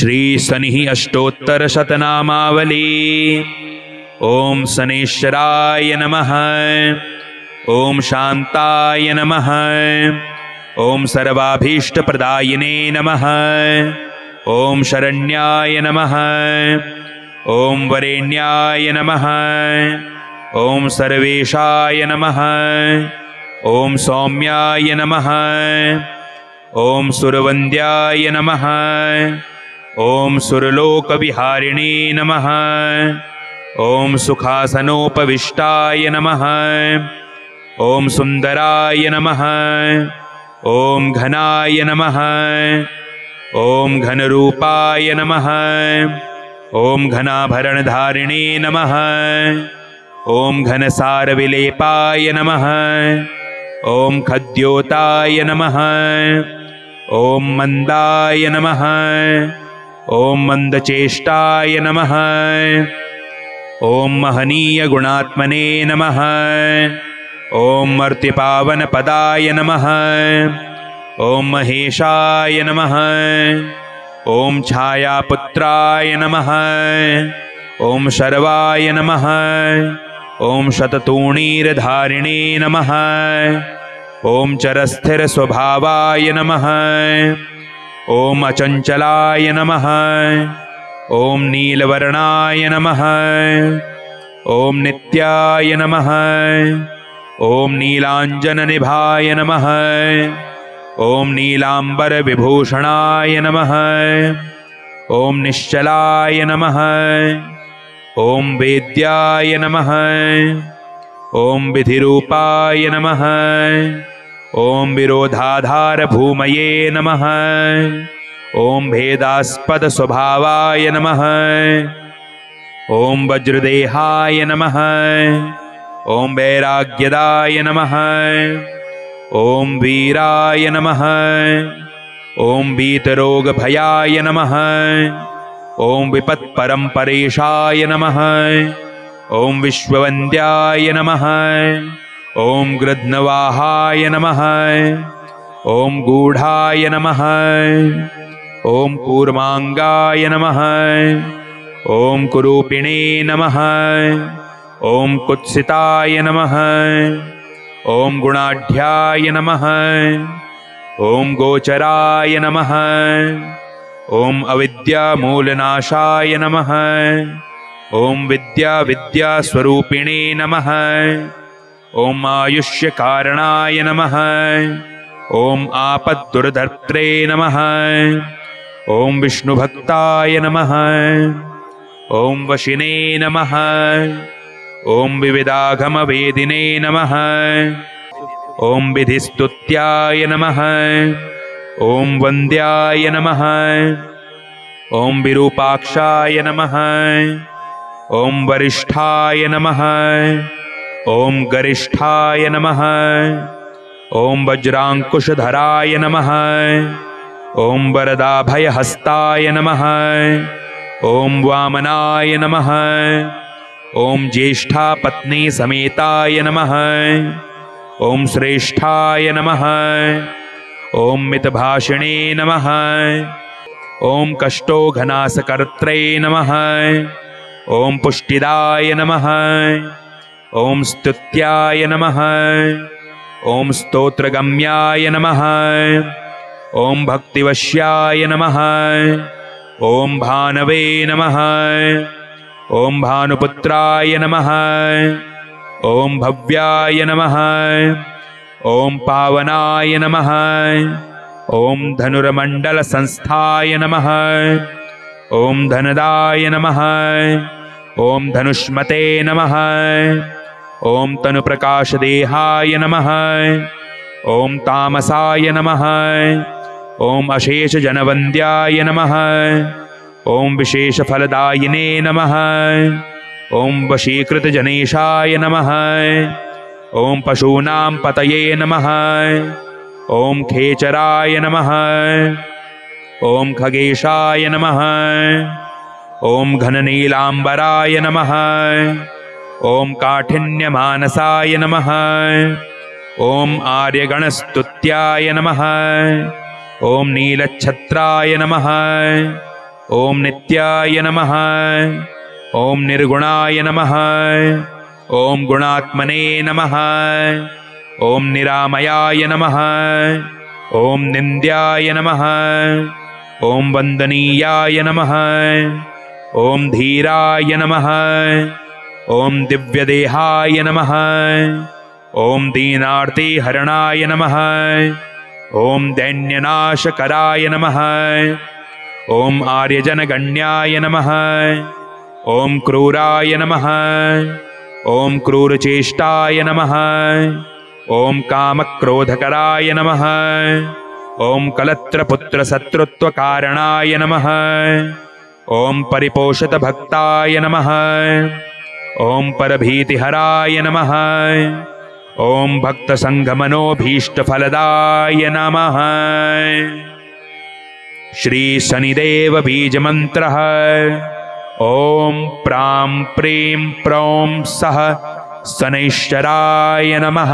श्री शनि अष्टोत्तर शतनामावली। ओम शनेश्वराय नमः। ओम शांताय नमः। ओम सर्वाभीष्टप्रदायिने नमः। ओम शरण्याय नमः। ओम वरेण्याय नमः। ओम सर्वेशाय नमः। ओम सौम्याय नमः। ओम सुरवन्द्याय नमः। ओम सुरलोकविहारिणे नमः। ओम सुखासनोपविष्टाय नमः। ओम सुंदराय नमः। ओम घनाय नमः। ओम घनरूपाय नमः। ओम घनाभरणधारिणे नमः। ओम घनसारविलेपाय नमः। ओम खद्योताय नमः। ओम मंदाय नमः। ओम मंदचेष्टाय नमः। ओम महनीय गुणात्मने नमः। ओम मर्त्यपावनपदाय नमः। ओम महेशाय नमः। ओम छायापुत्राय नमः। ओम शर्वाय नमः। ओम शततूणीरधारिणे नमः। ओम चरस्थिरस्वभावाय नमः। ओम अचंचलाय नमः। ओम नीलवर्णाय नमः। ओम नित्याय नमः। ओम नीलांजननिभाय नमः। ओम नीलांबरविभूषणाय नमः। ओम निश्चलाय नमः। ओम वेद्याय नमः। ओम विधिरूपाय नमः। ओम विरोधाधारभूमये नमः। ओम भेदास्पद स्वभावाय नमः। ओम वज्रदेहाय नमः। ओम वैराग्यदाय नमः। ओम वीराय नमः। ओम वीतरोगभयाय नमः। ओम विपत्परम्परेशाय नमः। ओम विश्ववन्द्याय नमः। ओम गृध्नवाहाय नमः। ओम गूढ़ाय नमः। ओम कूर्मांगाय नमः। ओम कुरूपिणे नमः। ओम कुत्सिताय नमः। ओम गुणाढ्याय नमः। ओम गोचराय नमः। ओम अविद्यामूलनाशाय नमः। ओम विद्यास्वरूपिणे नमः। ओम आयुष्यकारणाय नमः। ओम आपद्दुर्धर्त्रे नमः। ओम विष्णुभक्ताय नमः। ओम वशिने नमः। ओम विविधागमवेदिने नमः। ओम विधिस्तुत्याय नमः। ओम वन्द्याय नमः। ओम विरूपाक्षाय नमः। ओम वरिष्ठाय नमः। ओम गरिष्ठाय नमः। ओम वज्रांकुशधराय नमः। ओम वरदाभयहस्ताय नमः। ओम वामनाय नमः। ओम ज्येष्ठापत्नी समेताय नमः। ओम श्रेष्ठाय नमः। ओम मितभाषिणे नमः। ओम कष्टोघनासकर्त्रे नमः। ओम पुष्टिदाय नमः। ओम स्तुत्याय नमः। ओम स्तोत्रगम्याय नमः। ओम भक्तिवश्याय नमः। ओम भानवे नमः। ओम भानुपुत्राय नमः। ओम भव्याय नमः। ओम पावनाय नमः। ओम धनुर्मण्डलसंस्थाय नमः। ओम धनदाय नमः। ओम धनुष्मते नमः। ओम तनुप्रकाशदेहाय नमः। ओम तामसाय नमः। ओम अशेषजनवन्द्याय नमः। ओम विशेषफलदायिने नमः। ओम वशीकृतजनेशाय नमः। ओम पशूनां पतये नमः। ओम खेचराय नमः। ओम खगेशाय नमः। ओम घननीलांबराय नमः। ओम काठिन्यमानसाय नमः। ओम आर्यगणस्तुत्याय नमः। ओम नीलच्छत्राय नमः। ॐ नित्याय नमः। ॐ निर्गुणाय नमः। ॐ गुणात्मने नमः। ॐ निरामयाय नमः। ॐ निन्द्याय नमः। ॐ वन्दनीयाय नमः। ॐ धीराय नमः। ॐ दिव्यदेहाय नमः। ॐ दीनार्तिहरणाय नमः। ॐ दैन्यनाशकराय नमः। ॐ आर्यजनगण्याय नमः। ॐ क्रूराय नमः। ॐ क्रूरचेष्टाय नमः। ॐ कामक्रोधकराय नमः। ॐ कलत्रपुत्रशत्रुत्वकारणाय नमः। ॐ परिपोषितभक्ताय नमः। ॐ परभीतिहराय नमः। ॐ भक्तसङ्घमनोभीष्टफलदाय नमः। श्री शनिदेव बीजमन्त्रः। ॐ प्रां प्रीं प्रौं सः शनैश्चराय नमः।